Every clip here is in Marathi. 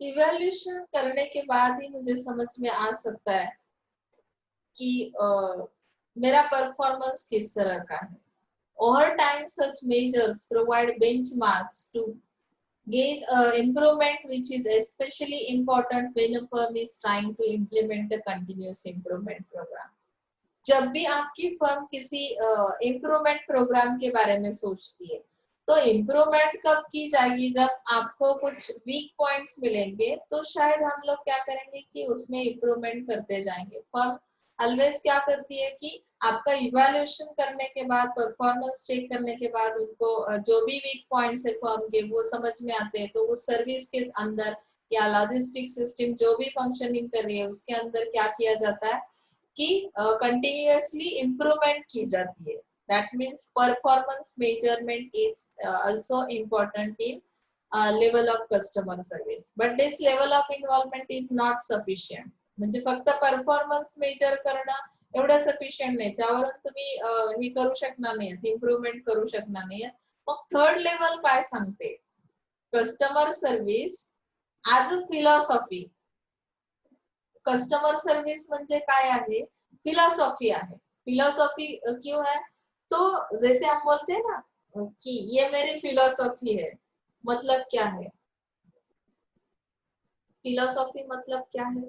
इवैल्यूएशन करने के बाद ही मुझे समझ में आ सकता है कि मेरा परफॉर्मेंस किस तरह का है। Over time, such measures provide benchmarks to gauge improvement, which is especially important when a firm is trying to implement a continuous improvement program. जब भी आपकी फर्म किसी इम्प्रूवमेंट प्रोग्राम के बारे में सोचती है, तो इम्प्रूवमेंट कब की जाएगी? जब आपको कुछ वीक पॉइंट्स मिलेंगे, तो शायद हम लोग क्या करेंगे कि उसमें इम्प्रूवमेंट करते जाएंगे। फर्म ऑलवेज क्या करती है कि आपका इवैल्यूएशन करने के बाद, परफॉर्मेंस चेक करने के बाद उनको जो भी वीक पॉइंट्स है फर्म के वो समझ में आते हैं, तो उस सर्विस के अंदर या लॉजिस्टिक सिस्टम जो भी फंक्शनिंग कर रही है उसके अंदर क्या किया जाता है कि कंटिन्यूअसली इम्प्रूवमेंट की जाती है। That means performance measurement is also important in level of customer service, but this level of involvement is not sufficient. म्हणजे फक्त परफॉर्मन्स मेजर करणं एवढं सफिशियंट नाही, त्यावरून तुम्ही हे करू शकणार नाही, इम्प्रूवमेंट करू शकणार नाही. मग थर्ड लेवल काय सांगते? Customer service as a philosophy. Customer service म्हणजे काय आहे? फिलॉसॉफी है. फिलॉसॉफी क्यों है? तो जैसे हम बोलते हैं ना कि ये मेरी फिलॉसॉफी है, मतलब क्या है? फिलॉसॉफी मतलब क्या है?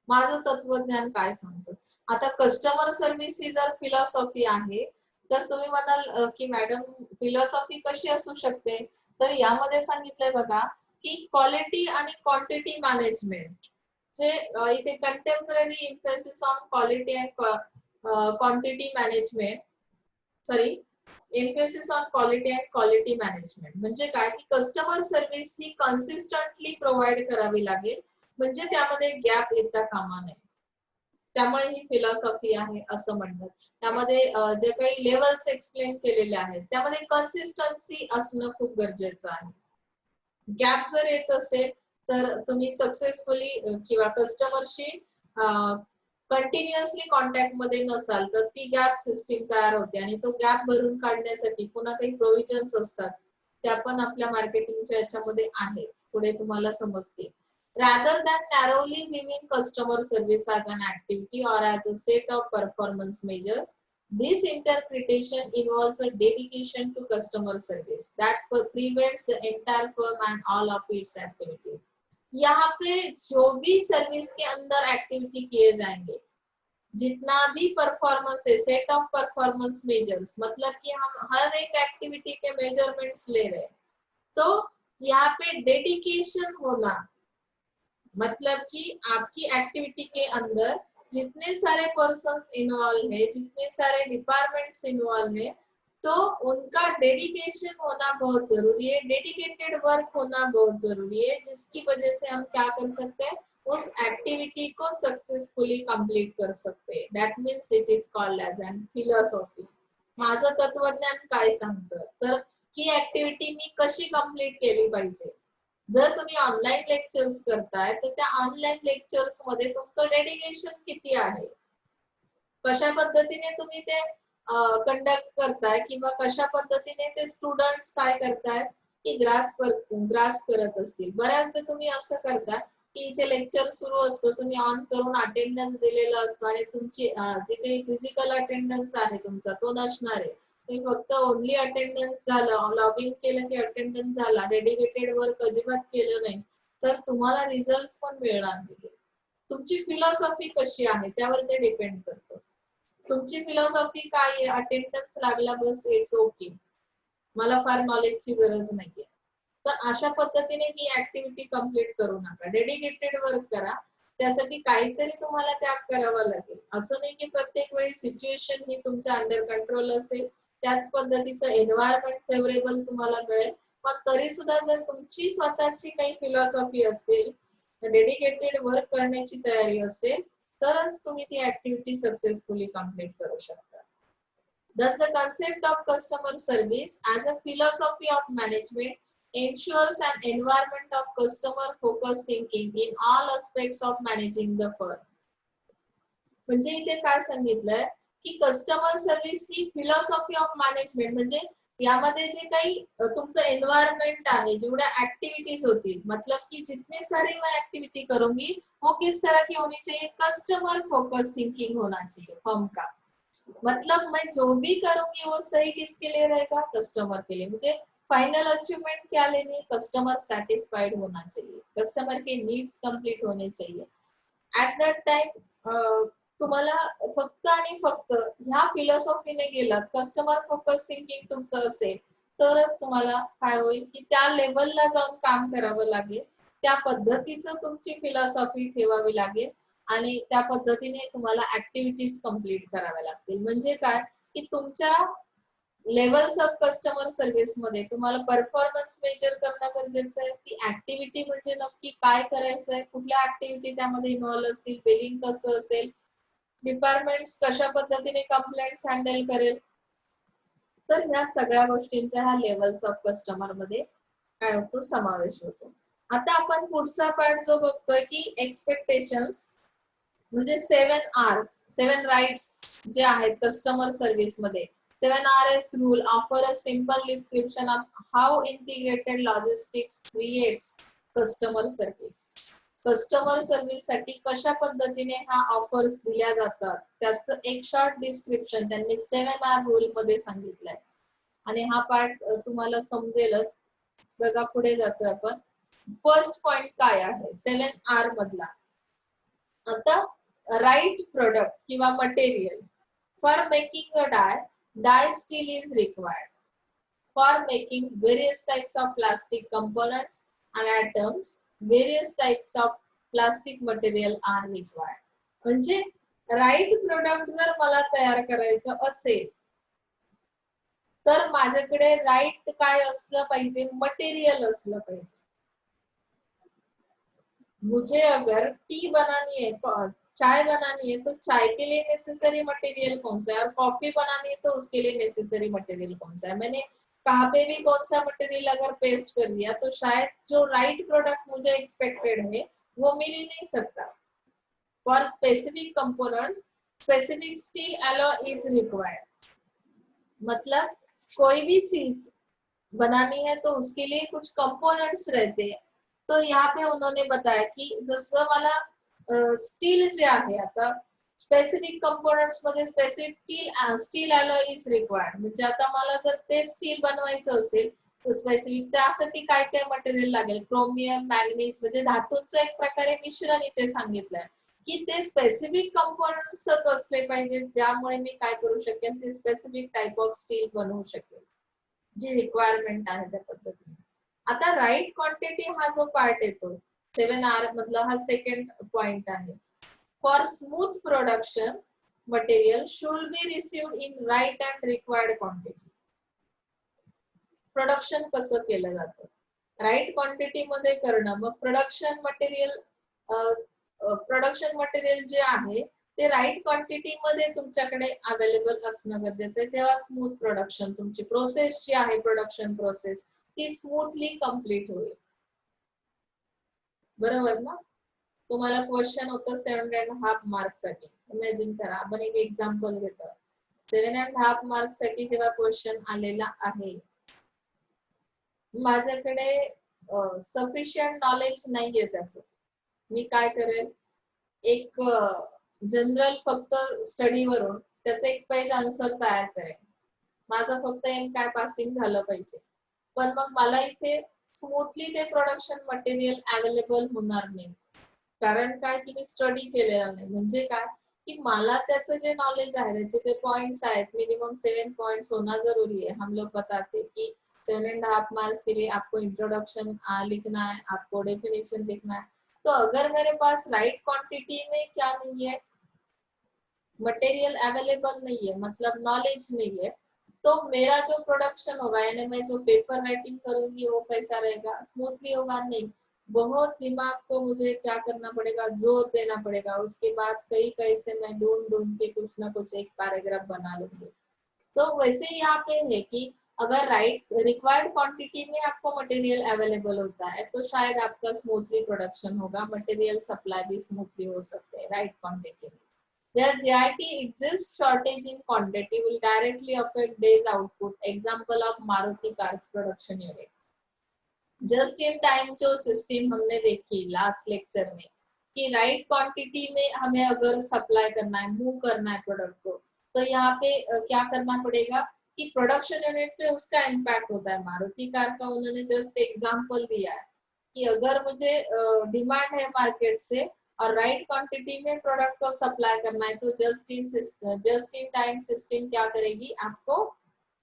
माझं तत्वज्ञान काय सांगतं? आता कस्टमर सर्व्हिस ही जर फिलॉसॉफी आहे, तर तुम्ही म्हणाल की मॅडम फिलॉसॉफी कशी असू शकते? तर यामध्ये सांगितलंय बघा की क्वालिटी आणि क्वांटिटी मॅनेजमेंट हे इथे contemporary emphasis on quality and quantity management, sorry, emphasis on quality and quality management म्हणजे काय की कस्टमर सर्व्हिस ही कन्सिस्टंटली प्रोव्हाइड करावी लागेल, म्हणजे त्यामध्ये गॅप येता कामा नये. त्यामुळे ही फिलॉसॉफी आहे असं म्हणतात. त्यामध्ये जे काही लेवल्स एक्सप्लेन केलेले आहेत त्यामध्ये कन्सिस्टन्सी असणं खूप गरजेचं आहे. गॅप जर येत असेल तर तुम्ही सक्सेसफुली किंवा कस्टमरशी कंटिन्युअसली कॉन्टॅक्ट मध्ये नसाल तर ती गॅप सिस्टीम तयार होते आणि तो गॅप भरून काढण्यासाठी पुन्हा काही प्रोव्हिजन्स असतात, त्या पण आपल्या मार्केटिंगच्या याच्यामध्ये आहे, पुढे तुम्हाला समजतील. Rather than narrowly viewing customer service as an activity or as a set of performance measures, this interpretation involves a dedication to customer service that prevents the entire firm and all of its activities. यहाँ पे जो भी सर्विस के अंदर एक्टिविटी किए जाएंगे, जितना भी परफॉर्मेंस है, सेट ऑफ परफॉर्मेंस मेजर्स, मतलब कि हम हर एक एक्टिविटी के मेजरमेंट्स ले रहे हैं, तो यहाँ पे डेडिकेशन होना, मतलब कि आपकी एक्टिविटी के अंदर जितने सारे पर्सन्स इन्वॉल्व है, जितने सारे डिपार्टमेंट्स इन्वॉल्व है, तो उनका डेडिकेशन होना बहुत जरूरी है, डेडिकेटेड वर्क होना बहुत जरूरी है, जिसकी वजह से हम क्या कर सकते हैं, उस एक्टिविटी को सक्सेसफुली कंप्लीट कर सकते हैं. That means it is called as an philosophy. माझं तत्वज्ञान काय सांगतं तर ही ऍक्टिव्हिटी मी कशी कंप्लीट केली पाहिजे. जर तुम्ही ऑनलाइन लेक्चर्स करताय तर त्या ऑनलाइन लेक्चर्स मध्ये तुमचं डेडिकेशन किती आहे, कशा पद्धतीने तुम्ही ते कंडक्ट करताय किंवा कशा पद्धतीने ते स्टुडंट्स काय करताय की ग्रास करत असतील. बऱ्याचदा तुम्ही असं करता की इथे लेक्चर सुरू असतो, तुम्ही ऑन करून अटेंडन्स दिलेला असतो आणि तुमची जे काही फिजिकल अटेंडन्स आहे तुमचा तो नसणार आहे. तुम्ही फक्त ओनली अटेंडन्स झालं, लॉग इन केलं की अटेंडन्स झाला, डेडिकेटेड वर्क अजिबात केलं नाही, तर तुम्हाला रिझल्ट पण मिळणार नाही. तुमची फिलॉसॉफी कशी आहे त्यावर ते डिपेंड करतं. तुमची फिलॉसॉफी काय आहे? अटेंडन्स लागला बस इट्स ओके, मला फार नॉलेजची गरज नाहीये, तर अशा पद्धतीने ही ऍक्टिव्हिटी कंप्लीट करू नका. डेडिकेटेड वर्क करा, त्यासाठी काहीतरी तुम्हाला त्याग करावा लागेल. असं नाही की प्रत्येक वेळी सिच्युएशन ही तुमच्या अंडर कंट्रोल असेल, त्याच पद्धतीचं एन्व्हायरमेंट फेवरेबल तुम्हाला मिळेल, पण तरी सुद्धा जर तुमची स्वतःची काही फिलॉसॉफी असेल, डेडिकेटेड वर्क करण्याची तयारी असेल, तरच तुम्ही ती ऍक्टिव्हिटी सक्सेसफुली कंप्लीट करू शकता. Thus, the concept of customer service as a philosophy of management ensures an environment of customer-focused thinking in all aspects of managing the firm. म्हणजे इथे काय सांगितलंय की customer service he philosophy of management म्हणजे यामध्ये जे काही तुमचं एनवायरमेंट आहे, जेवढ्या एक्टिविटीज होतील, मतलब कि जितने सारे मैं एक्टिविटी करूंगी वो किस तरह की होनी चाहिए, कस्टमर फोकस थिंकिंग होना चाहिए फर्म का। मतलब मैं जो भी करूंगी वो सही किसके लिए रहेगा, कस्टमर के लिए। मुझे फाइनल अचीवमेंट क्या लेनी है, कस्टमर सेटिस्फाइड होना चाहिए, कस्टमर के नीड्स कंप्लीट होने चाहिए। ऍट दॅट टाइम तुम्हाला फक्त आणि फक्त ह्या फिलॉसॉफीने गेलात, कस्टमर फोकस थिंकिंग तुमचं असेल, तरच तुम्हाला काय होईल की त्या लेवलला जाऊन काम करावं लागेल, त्या पद्धतीचं तुमची फिलॉसॉफी ठेवावी लागेल आणि त्या पद्धतीने तुम्हाला ऍक्टिव्हिटीज कम्प्लीट कराव्या लागतील। म्हणजे काय की तुमच्या लेवल्स ऑफ कस्टमर सर्व्हिस मध्ये तुम्हाला परफॉर्मन्स मेजर करणं गरजेचं आहे। ती ऍक्टिव्हिटी म्हणजे नक्की काय करायचं आहे, कुठल्या ऍक्टिव्हिटी त्यामध्ये इन्व्हॉल्व असतील, बिलिंग कसं असेल, डिपार्टमेंट्स कशा पद्धतीने कंप्लेंट्स हँडल करेल, तर ह्या सगळ्या गोष्टींचा ह्या लेवल्स ऑफ कस्टमर मध्ये काय होतो, समावेश होतो। आता आपण पुढचा पार्ट जो बघतोय की एक्सपेक्टेशन्स, म्हणजे 7 Rs, 7 राइट्स जे आहेत कस्टमर सर्व्हिस मध्ये। 7 Rs rule offer a simple description of how integrated logistics creates customer service. Customer service साठी कशा पद्धतीने ह्या ऑफर्स दिल्या जातात त्याचं एक शॉर्ट डिस्क्रिप्शन त्यांनी 7 R रूल मध्ये सांगितलंय आणि हा पार्ट तुम्हाला समजेलच। बघा पुढे जातो आपण। फर्स्ट पॉइंट काय आहे 7 R मधला, आता राइट प्रोडक्ट किंवा material for making a die steel is required for making various types of plastic components and atoms, various types of plastic material are required। म्हणजे राइट प्रोडक्ट जर मला तयार करायचं असेल तर माझ्याकडे राइट काय असलं पाहिजे, मटेरियल असलं पाहिजे। मुझे अगर टी बनानी है, चाय बनानी है, तो चाय के लिए नेसेसरी मटेरियल कौन सा है, और कॉफी बनानी है तो उसके लिए नेसेसरी मटेरियल कौन सा है। मैंने कहाँ पे भी कौन सा मटेरियल अगर पेस्ट कर दिया तो शायद जो राइट प्रोडक्ट मुझे एक्सपेक्टेड है वो मिल ही नहीं सकता। For specific component specific steel alloy is required. मतलब कोई भी चीज बनानी है तो उसके लिए कुछ कंपोनेंट्स रहते हैं। तो यहाँ पे उन्होंने बताया कि जसं मला स्टील जे आहे, आता स्पेसिफिक कंपोनेंट्स मध्ये specific steel alloy is required. म्हणजे आता मला जर ते स्टील बनवायचं असेल तर स्पेसिफिक त्यासाठी काय काय मटेरियल लागेल, क्रोमियम, मॅग्नीज, म्हणजे धातूंचं एक प्रकारे मिश्रण इथे सांगितलंय की ते स्पेसिफिक कंपोनेंट्सच असले पाहिजेत, ज्यामुळे मी काय करू शकेन, ते स्पेसिफिक टाइप ऑफ स्टील बनवू शकेल, जी रिक्वायरमेंट आहे त्या पद्धतीने। आता राइट क्वांटिटी हा जो पार्ट येतो 7 R मधला हा सेकंड पॉइंट आहे। For smooth production material should be received in right and required quantity. Production कसं केलं जातं, राइट क्वांटिटी मध्ये करणं। मग प्रोडक्शन मटेरियल जे आहे ते राइट क्वांटिटी मध्ये तुमच्याकडे अवेलेबल असणं गरजेचं आहे, तेव्हा स्मूथ प्रोडक्शन, तुमची प्रोसेस जी आहे प्रोडक्शन प्रोसेस ती स्मूथली कंप्लीट होईल। बरोबर ना? तुम्हाला क्वेश्चन होतं 7.5 मार्क साठी। इमॅजिन करा, आपण एक एक्झाम्पल घेतो। 7.5 मार्क साठी जेव्हा क्वेश्चन आलेला आहे, माझ्याकडे सफिशियंट नॉलेज नाहीये त्याचं, मी काय करेल, एक जनरल फक्त स्टडीवरून त्याचं एक पेज आन्सर तयार करेल। माझं फक्त एम काय पासिंग झालं पाहिजे, पण मग मला इथे स्मूथली ते प्रोडक्शन मटेरियल अवेलेबल होणार नाही। कारण काय की मी स्टडी केलेला नाही। म्हणजे काय कि मला त्याचं जे नॉलेज आहे, त्याचे जे पॉइंट्स आहेत, मिनिमम 7 पॉइंट्स होना जरूरी है। हम लोग बताते कि 7.5 मार्क्स के लिए आपको इंट्रोडक्शन लिखना है, आपको डेफिनेशन लिखना है। तो अगर मेरे पास राइट क्वांटिटी में क्या नहीं है, मटेरियल अवेलेबल नहीं है, मतलब नॉलेज नहीं है, तो मेरा जो प्रोडक्शन होगा, यानी मैं जो पेपर राइटिंग करूंगी वो कैसा रहेगा, स्मूथली होगा नहीं। बहुत दिमाग को मुझे क्या करना पड़ेगा, जोर देना पड़ेगा। उसके बाद कई कई से मैं ढूंढ ढूंढ के कुछ ना कुछ एक पैराग्राफ बना लूंगी। तो वैसे यहाँ पे है कि अगर राइट रिक्वायर्ड क्वांटिटी में आपको मटेरियल अवेलेबल होता है तो शायद आपका स्मूथली प्रोडक्शन होगा, मटेरियल सप्लाई भी स्मूथली हो सकते हैं राइट क्वांटिटी में। Where JIT exists, shortage in quantity will directly affect day's output. Example of Maruti Cars production unit. Just in time जो सिस्टम हमने देखी लास्ट लेक्चर में कि राइट क्वांटिटी में हमें अगर सप्लाई करना है, मूव करना है प्रोडक्ट को, तो यहाँ पे क्या करना पड़ेगा कि प्रोडक्शन यूनिट पे उसका इम्पैक्ट होता है। मारुति कार का उन्होंने जस्ट एग्जांपल दिया है कि अगर मुझे डिमांड है मार्केट से और राइट क्वांटिटी में प्रोडक्ट को सप्लाई करना है, तो जस्ट इन टाइम सिस्टम क्या करेगी, आपको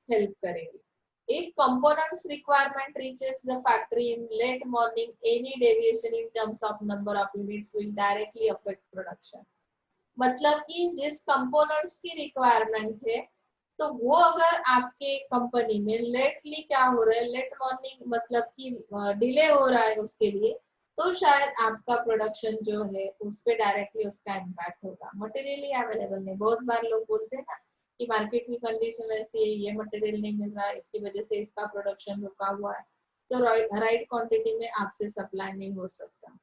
हेल्प करेगी। If components requirement reaches the factory in late morning, any deviation in terms of number of units will directly affect production. मतलब कि जिस कंपोनेंट्स की रिक्वायरमेंट है, तो वो अगर आपके कंपनी में लेटली क्या हो रहा है, लेट मॉर्निंग मतलब कि डिले हो रहा है उसके लिए, तो शायद आपका प्रोडक्शन जो है उस पर डायरेक्टली उसका इम्पैक्ट होगा। मटेरियल अवेलेबल नहीं, बहुत बार लोग बोलते हैं ना कि मार्केट की कंडीशन ऐसी है, ये मटेरियल नहीं मिल रहा है, इसकी वजह से इसका प्रोडक्शन रुका हुआ है, तो राइट क्वांटिटी में आपसे सप्लाई नहीं हो सकता।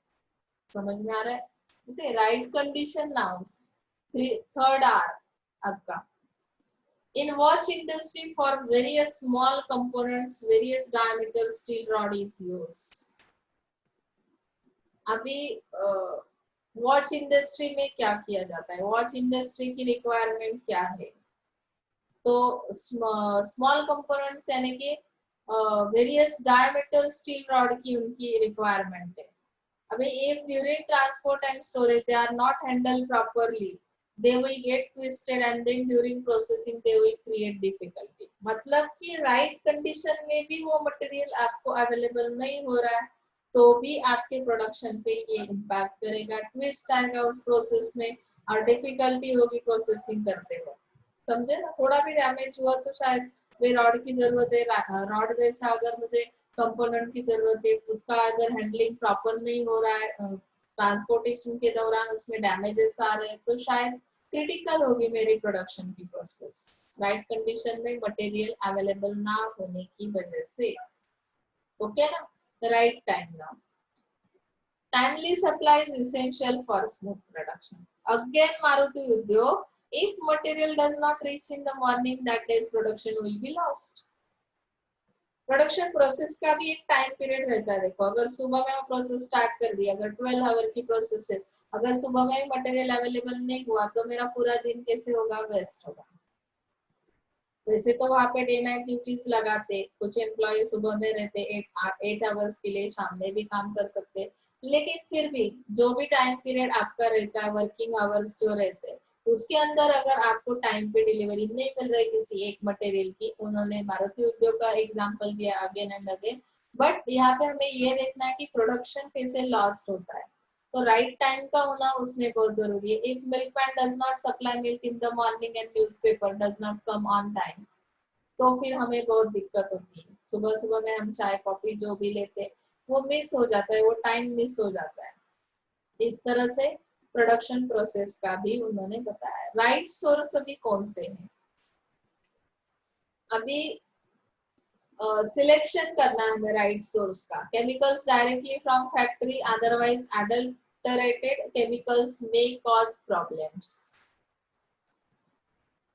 समझ में आ रहा है? Okay, right condition now third R आपका in watch industry for various small components various diameter steel rod is used. अभी वॉच इंडस्ट्री में क्या किया जाता है, वॉच इंडस्ट्री की रिक्वायरमेंट क्या है, तो स्मॉल कंपोनेंट्स यानी कि वेरियस डायमीटर स्टील रॉड की उनकी रिक्वायरमेंट है। अभी if during transport end storage they are not handled properly, they will get twisted and then during processing they will create difficulty. मतलब कि राइट कंडीशन में भी वो मटेरियल आपको अवेलेबल नहीं हो रहा है, तो भी आपके प्रोडक्शन पे ये इम्पैक्ट करेगा, ट्विस्ट आएगा उस प्रोसेस में और डिफिकल्टी होगी प्रोसेसिंग करते हुए। समझे ना? थोड़ा भी डैमेज हुआ तो शायद वे रॉड की जरूरत है, रॉड जैसा अगर मुझे कंपोनेंट की जरूरत है, उसका अगर हैंडलिंग प्रॉपर नहीं हो रहा है, ट्रांसपोर्टेशन के दौरान उसमें डैमेजेस आ रहे हैं, तो शायद क्रिटिकल होगी मेरी प्रोडक्शन की प्रोसेस, राइट कंडीशन में मटेरियल अवेलेबल ना होने की वजह से। ओके ना? Right time now timely supply is essential for smooth production. Again Maruti Udyog, if material does not reach in the morning, that day's production will be lost. Production process का भी एक टाइम पीरियड रहता है। देखो, अगर सुबह में प्रोसेस स्टार्ट कर दिया, अगर 12 आवर की प्रोसेस है, अगर सुबह में मटेरियल अवेलेबल नहीं हुआ तो मेरा पूरा दिन कैसे होगा, वेस्ट होगा। वैसे तो वहाँ पे डे नाइट ड्यूटीज लगाते, कुछ एम्प्लॉय सुबह में रहते 8 आवर्स के लिए, शाम में भी काम कर सकते, लेकिन फिर भी जो भी टाइम पीरियड आपका रहता है, वर्किंग आवर्स जो रहते हैं, उसके अंदर अगर आपको टाइम पे डिलीवरी नहीं मिल रही किसी एक मटेरियल की, उन्होंने मारुति उद्योग का एग्जांपल दिया अगेन एंड अगेन, बट यहाँ पे हमें ये देखना है कि प्रोडक्शन कैसे लॉस्ट होता है, तो राइट टाइम का होना उसमें बहुत जरूरी है। If milkman does not supply milk in the morning end newspaper does not come on time, तो फिर हमें बहुत दिक्कत होती है। सुबह सुबह में हम चाय कॉफी जो भी लेते हैं वो मिस हो जाता है, वो टाइम मिस हो जाता है। इस तरह से प्रोडक्शन प्रोसेस का भी उन्होंने बताया। राइट सोर्स अभी कौन से हैं, अभी सिलेक्शन करना है हमें राइट सोर्स का। Chemicals directly from factory, otherwise adulterated chemicals may cause problems.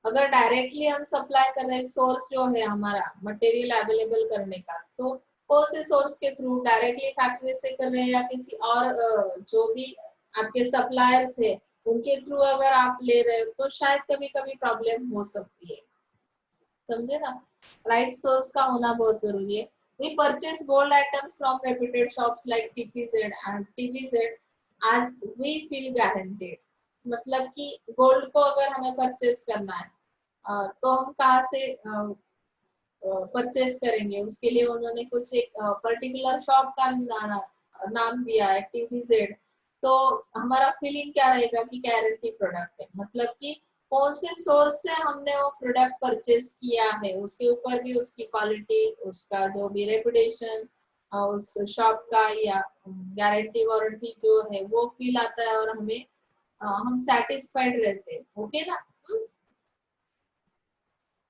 अगर डायरेक्टली हम सप्लाई कर रहे हैं, सोर्स जो है हमारा मटेरियल अवेलेबल करने का, तो कौन से सोर्स के थ्रू, डायरेक्टली फैक्ट्री से कर रहे हैं या किसी और जो भी आपके सप्लायर्स है उनके थ्रू अगर आप ले रहे हो, तो शायद कभी कभी प्रॉब्लम हो सकती है। समझे ना? राइट सोर्स का होना बहुत जरूरी है। We purchase gold items from reputed shops like TPZ and TVZ as we feel guaranteed. मतलब कि गोल्ड को अगर हमें परचेस करना है तो हम कहाँ से परचेस करेंगे, उसके लिए उन्होंने कुछ एक पर्टिकुलर शॉप का नाम दिया है TVZ, तो हमारा फीलिंग क्या रहेगा कि गारंटी प्रोडक्ट है, मतलब कि कौन से सोर्स से हमने वो प्रोडक्ट परचेस किया है उसके ऊपर भी उसकी क्वालिटी, उसका जो भी रेपुटेशन, उस शॉप का या गारंटी वारंटी जो है वो फील आता है और हमें हम सेटिस्फाइड रहते हैं। ओके ना?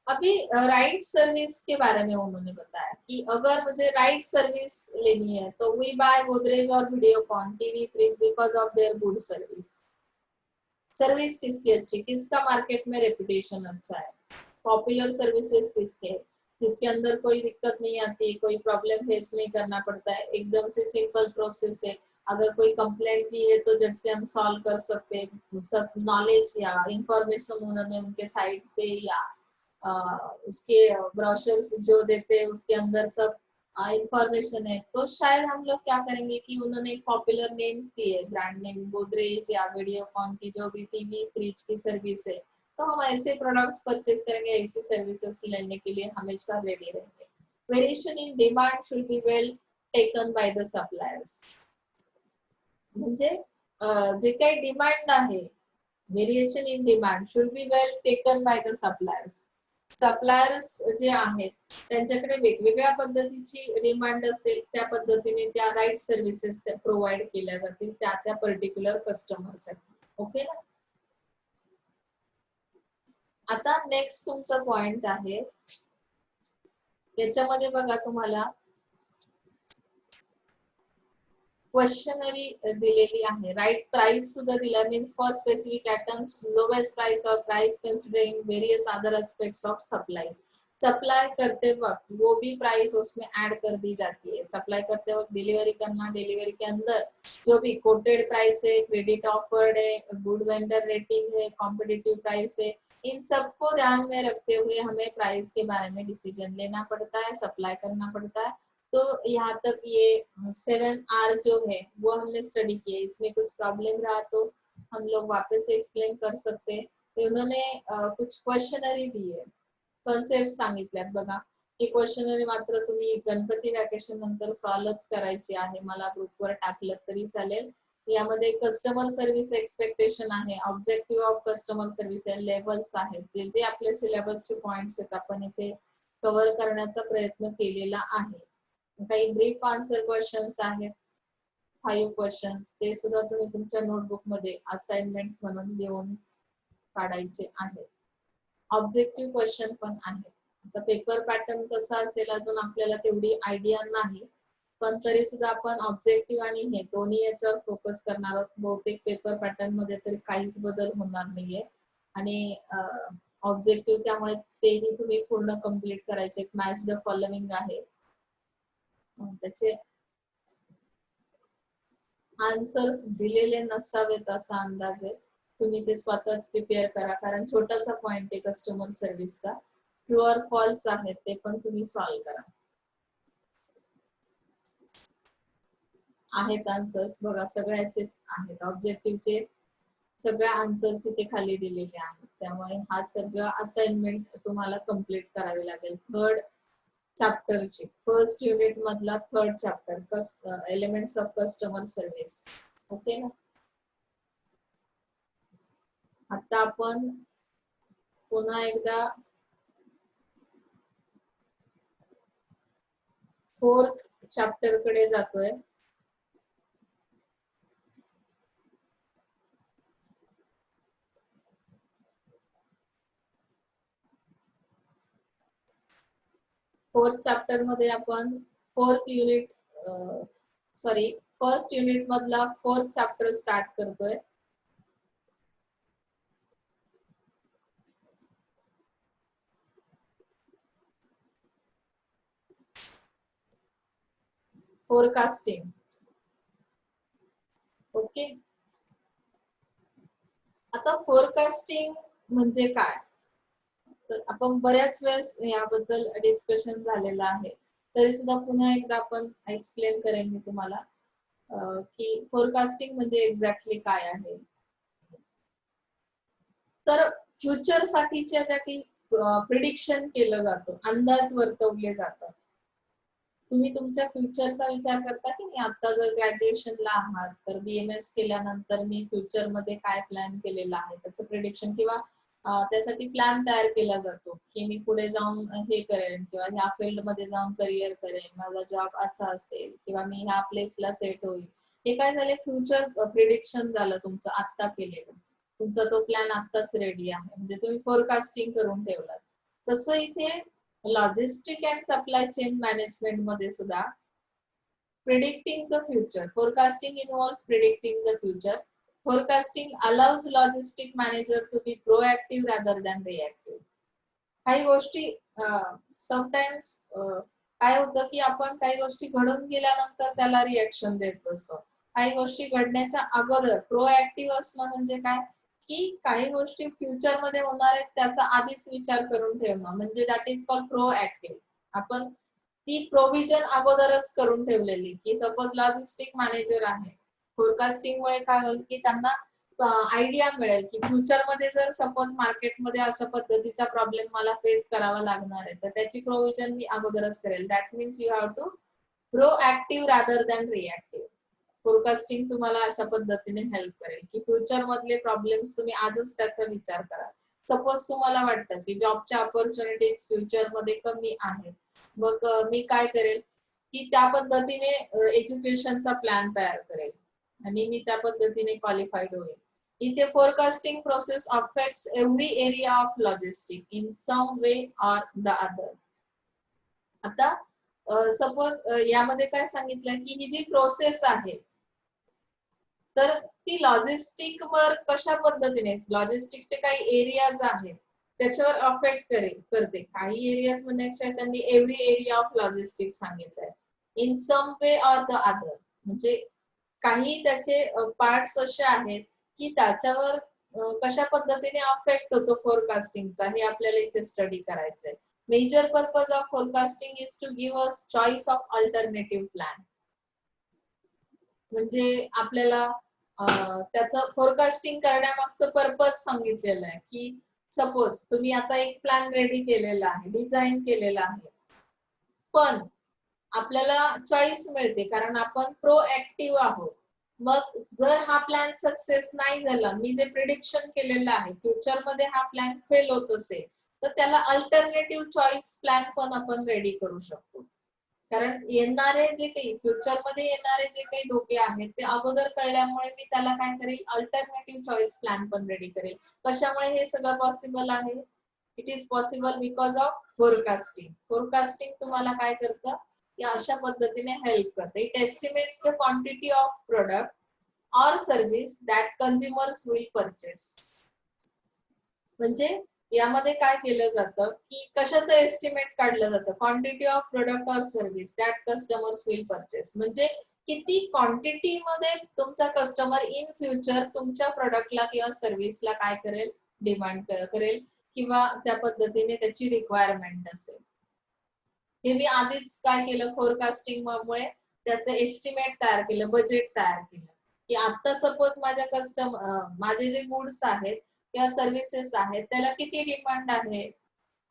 अभी राइट सर्विस के बारे में उन्होंने बताया कि अगर मुझे राइट सर्विस लेनी है तो वी बाय गोदरेज और Videocon TV fridge because of their good service. Service किसकी अच्छी, किसका मार्केट में रेपुटेशन अच्छा है, पॉपुलर सर्विसेज किसके, जिसके अंदर कोई दिक्कत नहीं आती, कोई प्रॉब्लम फेस नहीं करना पड़ता है, एकदम से सिंपल प्रोसेस है, अगर कोई कंप्लेंट भी है तो झट से हम सॉल्व कर सकते हैं, सब नॉलेज या इंफॉर्मेशन उन्होंने उनके साइट पे या उसके ब्रोशर्स जो देते हैं उसके अंदर सब इंफॉर्मेशन है। तो शायद हम लोग क्या करेंगे कि उन्होंने एक पॉपुलर नेम्स दिए, ब्रांड नेम गोदरेज या वीडियोकॉन की जो भी टीवी फ्रिज की सर्विस है, तो हम ऐसे प्रोडक्ट्स परचेस करेंगे, ऐसी सर्विसेज लेने के लिए हमेशा रेडी रहेंगे। Variation in demand should be well taken by the suppliers, म्हणजे जे काही डिमांड आहे, variation in demand should be well taken by the suppliers, suppliers जे आहेत त्यांच्याकडे वेगवेगळ्या पद्धतीची डिमांड असेल, त्या पद्धतीने त्या राईट सर्व्हिसेस प्रोव्हाइड केल्या जातील त्या त्या पर्टिक्युलर कस्टमरसाठी. ओके ना. आता नेक्स्ट तुमचा पॉइंट आहे, याच्यामध्ये बघा तुम्हाला क्वेश्चनरी दिलेली आहे, राइट प्राइस सुद्धा दिला, means for specific items lowest price और price considering various other aspects of supply, supply करते वक्त वो भी प्राइस उसमें ऐड कर दी जाती है, सप्लाई करते वक्त डिलीवरी करना, डिलीवरी के अंदर जो भी कोटेड प्राइस है, क्रेडिट ऑफर्ड है, गुड वेंडर रेटिंग है, कॉम्पिटिटिव प्राइस है, इन सबको ध्यान में रखते हुए हमें प्राइस के बारे में डिसीजन लेना पड़ता है, सप्लाई करना पड़ता है। तो यहाँ तक ये 7R जो है वो हमने स्टडी किया, इसमें कुछ प्रॉब्लम रहा तो हम लोग वापस से एक्सप्लेन कर सकते हैं। तो उन्होंने कुछ क्वेश्चनरी दी है, कॉन्सेप्ट सांगितल्यात बघा, की क्वेश्चनरी मात्र तुम्ही गणपती वॅकेशन नंतर सॉल्वच करायची आहे, मला ग्रुपवर टाकलं तरी चालेल। यामध्ये कस्टमर सर्व्हिस एक्सपेक्टेशन आहे, ऑब्जेक्टिव्ह ऑफ कस्टमर सर्व्हिस आहे, लेवल्स आहेत, जे जे आपले सिलेबसचे पॉइंट्स आहेत आपण इथे कव्हर करण्याचा प्रयत्न केलेला आहे। काही ब्रीफ आन्सर क्वेश्चन्स आहेत, 5 क्वेश्चन्स, ते सुद्धा तुम्ही तुमच्या नोटबुक मध्ये असाइनमेंट म्हणून लिहून काढायचे आहेत। ऑब्जेक्टिव्ह क्वेश्चन पण आहे, आता पेपर पॅटर्न कसा असेल अजून आपल्याला तेवढी आयडिया नाही, पण तरी सुद्धा आपण ऑब्जेक्टिव्ह आणि हे दोन्ही याच्यावर फोकस करणार आहोत। बहुतेक पेपर पॅटर्न मध्ये तरी काहीच बदल होणार नाहीये आणि ऑब्जेक्टिव्ह त्यामुळे तेही तुम्ही पूर्ण कंप्लीट करायचे। मॅच द फॉलोइंग आहे, त्याचे आन्सर्स दिलेले नसावेत असा अंदाज आहे, तुम्ही ते स्वतःच प्रिपेअर करा, कारण छोटासा पॉइंट आहे कस्टमर सर्व्हिसचा, ट्रू ऑर फॉल्स आहे ते पण तुम्ही सॉल्व करा। आहेत आन्सर्स बघा, सगळ्याचेच आहेत, ऑब्जेक्टिव्हचे सगळ्या आन्सर्स इथे खाली दिलेले आहेत, त्यामुळे हा सगळा असाइनमेंट तुम्हाला कंप्लीट करावी लागेल। थर्ड चॅप्टरची फर्स्ट युनिट मधला third chapter elements of customer service. Okay ना. आता आपण पुन्हा एकदा फोर्थ चॅप्टर कडे जातोय। फोर्थ चॅप्टर मध्ये आपण फर्स्ट युनिट मधला फोर्थ चॅप्टर स्टार्ट करतोय। फोरकास्टिंग। ओके, आता फोरकास्टिंग म्हणजे काय, तर आपण बऱ्याच वेळेस याबद्दल डिस्कशन झालेलं आहे, तरी सुद्धा पुन्हा एकदा आपण एक्सप्लेन करेन मी तुम्हाला की फोरकास्टिंग म्हणजे एक्झॅक्टली काय आहे। तर फ्युचर साठीच्या ज्या काही प्रिडिक्शन केलं जातं, अंदाज वर्तवले जातात, तुम्ही तुमच्या फ्युचरचा विचार करता की मी आता जर ग्रॅज्युएशनला आहात तर बीएमएस केल्यानंतर मी फ्युचर मध्ये काय प्लॅन केलेला आहे त्याचं प्रिडिक्शन किंवा त्यासाठी प्लॅन तयार केला जातो की मी पुढे जाऊन हे करेन किंवा ह्या फील्ड मध्ये जाऊन करिअर करेन, माझा जॉब असा असेल किंवा मी ह्या प्लेसला सेट होईल। हे काय झाले, फ्युचर प्रिडिक्शन झालं तुमचं आत्ता केलेलं, तुमचा तो प्लॅन आत्ताच रेडी आहे, म्हणजे तुम्ही फोरकास्टिंग करून ठेवलात। तसं इथे logistic and supply chain management मध्ये सुद्धा predicting the future, forecasting involves predicting the future, forecasting allows logistic manager to be proactive rather than reactive. काही गोष्टी समटाइम्स काय होतं की आपण काही गोष्टी घडून गेल्यानंतर त्याला रिएक्शन देत बसतो. काही गोष्टी घडण्याच्या अगोदर प्रोएक्टिव्ह असणं म्हणजे काय की काही गोष्टी फ्युचर मध्ये होणार आहेत त्याचा आधीच विचार करून ठेवणं म्हणजे दॅट इज कॉल्ड प्रोएक्टिव्ह. आपण ती प्रोव्हिजन अगोदरच करून ठेवलेली की सपोज लॉजिस्टिक मॅनेजर आहे, फोरकास्टिंग मुळे काय होईल की त्यांना आयडिया मिळेल की फ्युचर मध्ये जर सपोज मार्केटमध्ये अशा पद्धतीचा प्रॉब्लेम मला फेस करावा लागणार आहे तर त्याची प्रोव्हिजन मी अगोदरच करेल. That means you have to proactive rather than reactive. Forecasting तुम्हाला अशा पद्धतीने हेल्प करेल की फ्युचर मधले प्रॉब्लेम्स तुम्ही आजच त्याचा विचार करा. सपोज तुम्हाला वाटतं की जॉबच्या ऑपॉर्च्युनिटीज फ्युचर मध्ये कमी आहेत, मग मी काय करेल की त्या पद्धतीने एज्युकेशनचा प्लॅन तयार करेल आणि मी त्या पद्धतीने क्वालिफाईड होईल. इथे forecasting process affects every area of logistic in some way or the other. आता सपोज यामध्ये काय सांगितलं की ही जी प्रोसेस आहे तर ती लॉजिस्टिक वर कशा पद्धतीने लॉजिस्टिकचे काही एरियाज आहेत त्याच्यावर अफेक्ट करते. काही एरियाज म्हणण्यापेक्षा त्यांनी एव्हरी एरिया ऑफ लॉजिस्टिक सांगितलंय. In some way or the other म्हणजे काही त्याचे पार्ट्स असे आहेत की त्याच्यावर कशा पद्धतीने अफेक्ट होतो फोरकास्टिंगचा हे आपल्याला इथे स्टडी करायचंय. Major purpose of forecasting is to give us choice of alternative plan. म्हणजे आपल्याला त्याचं फोरकास्टिंग करण्यामागचं पर्पज सांगितलेलं आहे की सपोज तुम्ही आता एक प्लॅन रेडी केलेला आहे, डिझाईन केलेला आहे, पण आपल्याला चॉईस मिळते कारण आपण प्रोएक्टिव्ह आहोत. मग जर हा प्लॅन सक्सेस नाही झाला, मी जे प्रिडिक्शन केलेलं आहे फ्युचर मध्ये हा प्लॅन फेल होत असेल तर त्याला अल्टरनेटिव्ह चॉईस प्लॅन पण आपण रेडी करू शकतो. कारण येणारे जे काही फ्युचर मध्ये येणारे जे काही धोके आहेत ते अगोदर कळल्यामुळे मी त्याला काय करेल अल्टरनेटिव्ह चॉईस प्लॅन पण रेडी करेल. कशामुळे हे सगळं पॉसिबल आहे? It is possible because of forecasting. Forecasting तुम्हाला काय करतं या अशा पद्धतीने हेल्प करते. It estimates the quantity of product और service that consumers will purchase. म्हणजे यामध्ये काय केलं जातं की कशाचं एस्टिमेट काढलं जातं? क्वांटिटी ऑफ प्रोडक्ट और service that customers will purchase. म्हणजे किती क्वांटिटी मध्ये तुमचा कस्टमर इन फ्युचर तुमच्या प्रोडक्टला किंवा सर्व्हिसला काय करेल, डिमांड करेल किंवा त्या पद्धतीने त्याची रिक्वायरमेंट असेल. हे मी आधीच काय केलं फोरकास्टिंग मुळे त्याचं एस्टिमेट तयार केलं, बजेट तयार केलं की आता सपोज माझ्या माझे जे गुड्स आहेत किंवा सर्व्हिसेस आहेत त्याला किती डिमांड आहे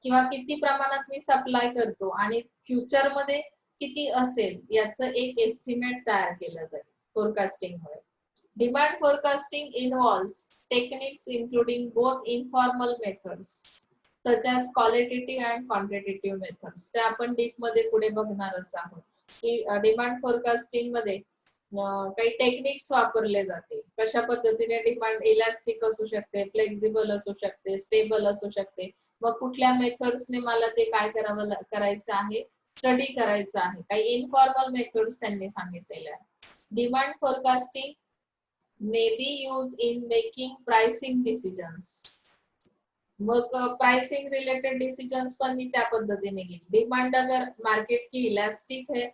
किंवा किती प्रमाणात मी सप्लाय करतो आणि फ्युचर मध्ये किती असेल याचं एक एस्टिमेट तयार केलं जाईल फोरकास्टिंग मुळे. Demand forecasting involves techniques including both informal methods such as qualitative and quantitative methods. ते आपण डीप मध्ये पुढे बघणारच आहोत की डिमांड फोरकास्टिंग मध्ये काही टेक्निक्स वापरले जाते. कशा पद्धतीने डिमांड इलास्टिक असू शकते, फ्लेक्झिबल असू शकते, स्टेबल असू शकते. मग कुठल्या मेथड्सने मला ते काय करायचं आहे, स्टडी करायचं आहे. काही इन्फॉर्मल मेथड्स त्यांनी सांगितलेले आहे. Demand forecasting may be use in making pricing decisions. मग प्राइसिंग रिलेटेड डिसीजंस पण मी त्या पद्धतीने घेईन. डिमांड अगर मार्केट की इलास्टिक है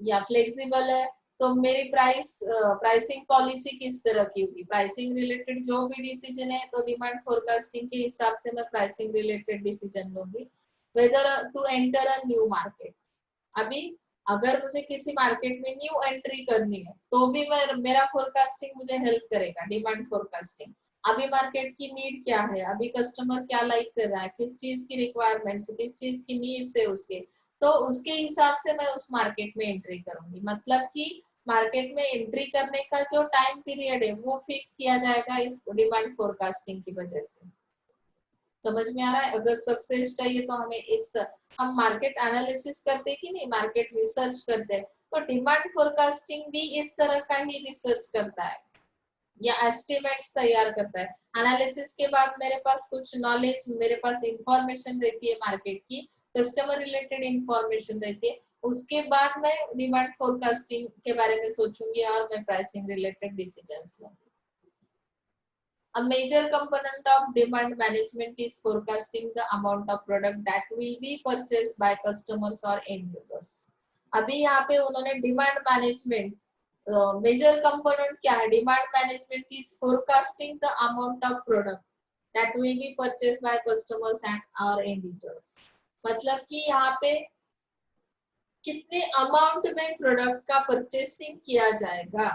या फ्लेक्सिबल है तो मेरी प्राइसिंग पॉलिसी किस तरह की होगी. प्राइसिंग रिलेटेड जो भी डिसीजन है तो डिमांड फोरकास्टिंग के हिसाब से मैं प्राइसिंग रिलेटेड डिसीजन लूंगी. Whether to enter a new market. अभी अगर मुझे किसी मार्केट में न्यू एंट्री करनी है तो भी मेरा फोरकास्टिंग मुझे हेल्प करेगा, डिमांड फोरकास्टिंग. अभी मार्केट की नीड क्या है, अभी कस्टमर क्या लाइक कर रहा है, किस चीज की रिक्वायरमेंट्स, किस चीज की नीड्स है उसके, तो उसके हिसाब से मैं उस मार्केट में एंट्री करूंगी. मतलब कि मार्केट में एंट्री करने का जो टाइम पीरियड है वो फिक्स किया जाएगा इस डिमांड फोरकास्टिंग की वजह से. समझ में आ रहा है? अगर सक्सेस चाहिए तो हम मार्केट एनालिसिस करते कि नहीं, मार्केट रिसर्च करते हैं, तो डिमांड फोरकास्टिंग भी इस तरह का ही रिसर्च करता है या एस्टिमेट्स तैयार करता है. एनालिसिस के बाद मेरे पास कुछ नॉलेज, मेरे पास इंफॉर्मेशन रहती है मार्केट की, कस्टमर रिलेटेड इंफॉर्मेशन रहती है, उसके बाद मैं डिमांड फोरकास्टिंग के बारे में सोचूंगी और मैं प्राइसिंग रिलेटेड डिसीजंस लूंगी। A major component of demand management is forecasting the amount of product that will be purchased by customers or end users. अभी यहाँ पे उन्होंने डिमांड मैनेजमेंट मेजर कंपोनेंट क्या है? Demand management is forecasting the amount of product that will be purchase by customers end और एंड यूजर्स। मतलब कि यहाँ पे कितने अमाउंट में प्रोडक्ट का परचेसिंग किया जाएगा।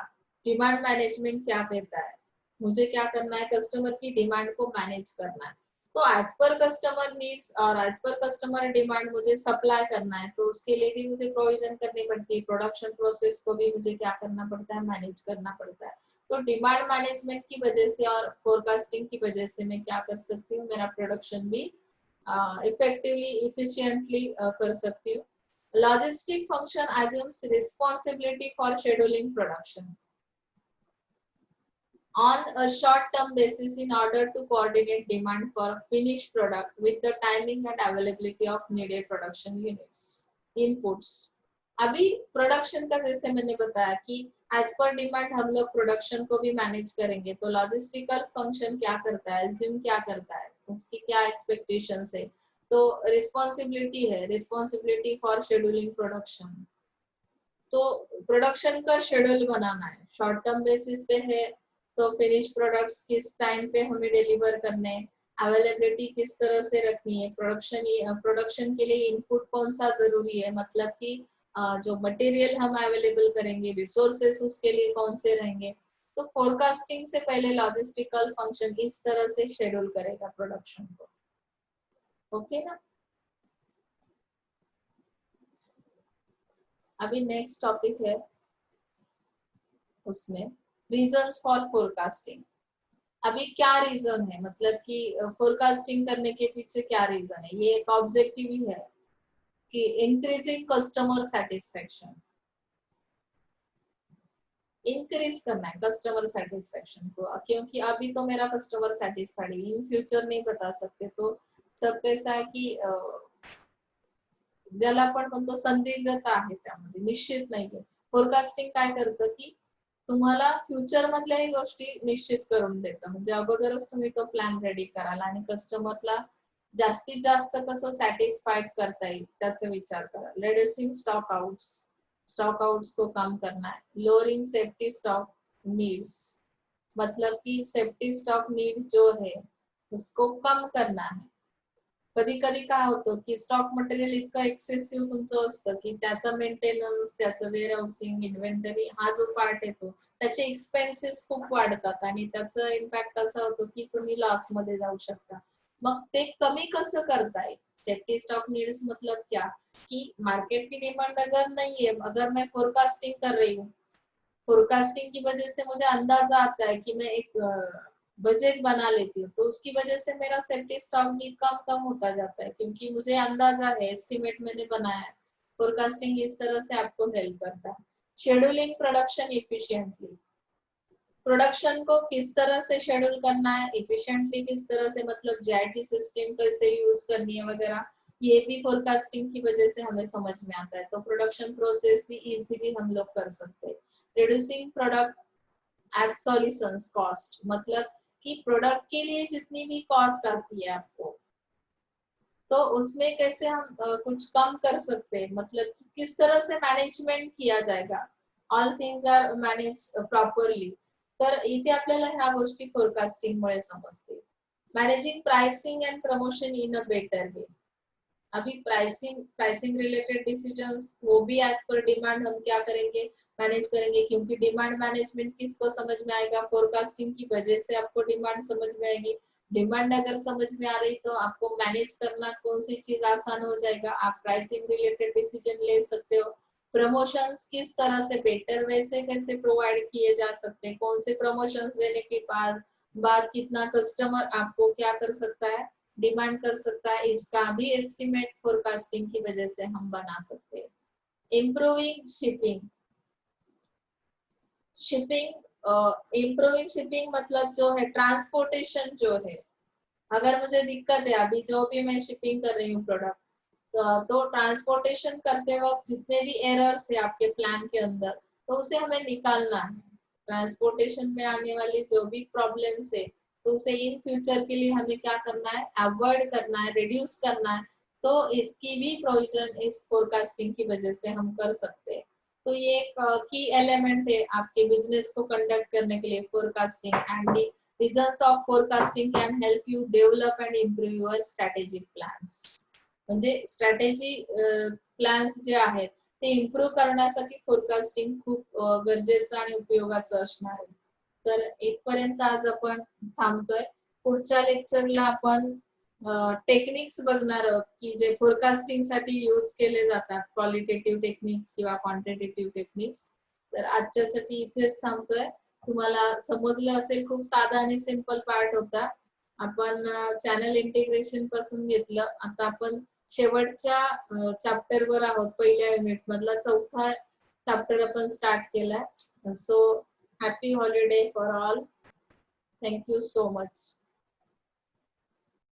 डिमांड मैनेजमेंट क्या कहता है? मुझे क्या करना है? कस्टमर की डिमांड को मैनेज करना है। तो एज पर कस्टमर नीड्स और एज पर कस्टमर डिमांड मुझे सप्लाई करना है, तो उसके लिए भी मुझे प्रोविजन करनी पड़ती है। प्रोडक्शन प्रोसेस को भी मुझे क्या करना पड़ता है? मैनेज करना पड़ता है। तो डिमांड मैनेजमेंट की वजह से और फोरकास्टिंग की वजह से मैं क्या कर सकती हूँ? मेरा प्रोडक्शन भी इफेक्टिवली इफिशिएंटली कर सकती हूँ। Logistic function assumes responsibility for scheduling production on a short-term basis in order to coordinate demand for finished product with the timing and availability of needed production units inputs। अभी प्रोडक्शन का जैसे मैंने बताया कि एज पर डिमांड हम लोग प्रोडक्शन को भी मैनेज करेंगे, तो लॉजिस्टिकल फंक्शन क्या करता है? एज्यूम क्या करता है? उसकी क्या एक्सपेक्टेशंस है? तो रिस्पॉन्सिबिलिटी है, रिस्पॉन्सिबिलिटी फॉर शेड्यूलिंग प्रोडक्शन। तो प्रोडक्शन का शेड्यूल बनाना है, शॉर्ट टर्म बेसिस पे है, तो फिनिश प्रोडक्ट्स किस टाइम पे हमें डिलीवर करने, अवेलेबिलिटी किस तरह से रखनी है, प्रोडक्शन के लिए इनपुट कौन सा जरूरी है, मतलब कि जो मटेरियल हम अवेलेबल करेंगे, रिसोर्सेस उसके लिए कौन से रहेंगे। तो फोरकास्टिंग से पहले लॉजिस्टिकल फंक्शन इस तरह से शेड्यूल करेगा प्रोडक्शन को। ओके ना? अभी नेक्स्ट टॉपिक है उसमें रीजंस फॉर फोरकास्टिंग। अभी क्या रीजन है, मतलब कि फोरकास्टिंग करने के पीछे क्या रीजन है? ये एक ऑब्जेक्टिव ही है कि इंक्रीजिंग कस्टमर सेटिस्फेक्शन, इंक्रीज करना है कस्टमर सेटिस्फेक्शन को, क्योंकि अभी तो मेरा कस्टमर सेटिस्फाइड है, इन फ्यूचर नहीं बता सकते। तो सब कैसा आहे की ज्याला आपण म्हणतो संदिग्धता आहे त्यामध्ये, निश्चित नाहीये। फोरकास्टिंग काय करतं की तुम्हाला फ्युचर मधल्याही गोष्टी निश्चित करून देतं, म्हणजे अगोदरच तुम्ही तो प्लॅन रेडी कराल आणि कस्टमरला जास्तीत जास्त कसं सॅटिस्फाइड करता येईल त्याचा विचार करा। Reducing stock outs, stock outs को कम करना है। लोअरिंग सेफ्टी स्टॉक नीड्स, मतलब कि सेफ्टी स्टॉक नीड जो है उसको कम करना है। कधी कधी काय होतं की स्टॉक मटेरियल इतकं एक्सेसिव्ह तुमचं असतं की त्याचा मेंटेनन्स, त्याचं वेअर हाऊसिंग, इन्व्हेंटरी हा जो पार्ट येतो त्याचे एक्सपेन्सेस खूप वाढतात आणि त्याचा इम्पॅक्ट असा होतो की तुम्ही लॉस मध्ये जाऊ शकता। मग ते कमी कसं करता येईल? सेफ्टी स्टॉक नीड्स मतलब क्या कि मार्केट की डिमांड अगर नहीं है, अगर मैं फोरकास्टिंग कर रही हूँ, फोरकास्टिंग की वजह से मुझे अंदाजा आता है कि मैं एक बजट बना लेती हूँ, तो उसकी वजह से मेरा सेफ्टी स्टॉक भी कम कम होता जाता है, क्योंकि मुझे अंदाजा है, एस्टिमेट मैंने बनाया है। फोरकास्टिंग इस तरह से आपको हेल्प करता है। शेड्यूलिंग प्रोडक्शन इफिशिएंटली, प्रोडक्शन को किस तरह से शेड्यूल करना है, इफिशिएंटली किस तरह से, मतलब जीआईटी सिस्टम कैसे यूज करनी है वगैरह, ये भी फोरकास्टिंग की वजह से हमें समझ में आता है। तो प्रोडक्शन प्रोसेस भी इजीली हम लोग कर सकते हैं। रिड्यूसिंग प्रोडक्ट एक्सोल्यूशंस कॉस्ट, मतलब कि प्रोडक्ट के लिए जितनी भी कॉस्ट आती है आपको, तो उसमें कैसे हम कुछ कम कर सकते हैं, मतलब कि किस तरह से मैनेजमेंट किया जाएगा, all things are manage properly. तर इथे आपल्याला ह्या गोष्टी फोरकास्टिंग मुळे समजते। Managing pricing and promotion in a better way, अभी प्राइसिंग रिलेटेड डिसीजंस वो भी एज पर डिमांड हम क्या करेंगे, मैनेज करेंगे, क्योंकि डिमांड मैनेजमेंट किसको समझ में आएगा? फोरकास्टिंग की वजह से आपको डिमांड समझ में आएगी। डिमांड अगर समझ में आ रही तो आपको मैनेज करना कौन सी चीज आसान हो जाएगा, आप प्राइसिंग रिलेटेड डिसीजन ले सकते हो। प्रमोशंस किस तरह से बेटर वे से कैसे प्रोवाइड किए जा सकते हैं, कौन से प्रमोशंस देने के बाद कितना कस्टमर आपको क्या कर सकता है, डिमांड कर सकता है, इसका भी एस्टिमेट फोरकास्टिंग की वजह से हम बना सकते हैं। इम्प्रूविंग शिपिंग, इम्प्रूविंग शिपिंग मतलब जो है ट्रांसपोर्टेशन जो है, अगर मुझे दिक्कत है, अभी जो भी मैं शिपिंग कर रही हूँ प्रोडक्ट, तो ट्रांसपोर्टेशन करते वक्त जितने भी एरर्स है आपके प्लान के अंदर, तो उसे हमें निकालना है। ट्रांसपोर्टेशन में आने वाली जो भी प्रॉब्लम्स है, तो उसे इन फ्यूचर के लिए हमें क्या करना है, अवॉइड करना है, रिड्यूस करना है। तो इसकी भी प्रोविजन इस फोरकास्टिंग की वजह से हम कर सकते हैं। तो ये एक की एलिमेंट है आपके बिजनेस को कंडक्ट करने के लिए, forecasting. End the results of forecasting can help you develop and improve your strategic plans. म्हणजे स्ट्रॅटेजी प्लॅन्स जे आहेत ते इम्प्रूव्ह करण्यासाठी फोरकास्टिंग खूप गरजेचं आणि उपयोगाचं असणार आहे। तर इथपर्यंत आज आपण थांबतोय। पुढच्या लेक्चरला आपण टेक्निक्स बघणार आहोत की जे फोरकास्टिंग साठी यूज केले जातात, क्वालिटेटिव्ह टेक्निक्स किंवा क्वांटिटेटिव्ह टेक्निक्स। तर आजच्यासाठी इथेच थांबतोय। तुम्हाला समजलं असेल, खूप साधा आणि सिंपल पार्ट होता। आपण चॅनल इंटिग्रेशन पासून घेतलं, आता आपण शेवटच्या चॅप्टर वर आहोत। पहिल्या युनिट मधला चौथा चॅप्टर आपण स्टार्ट केलाय। So happy holiday for all. Thank you so much.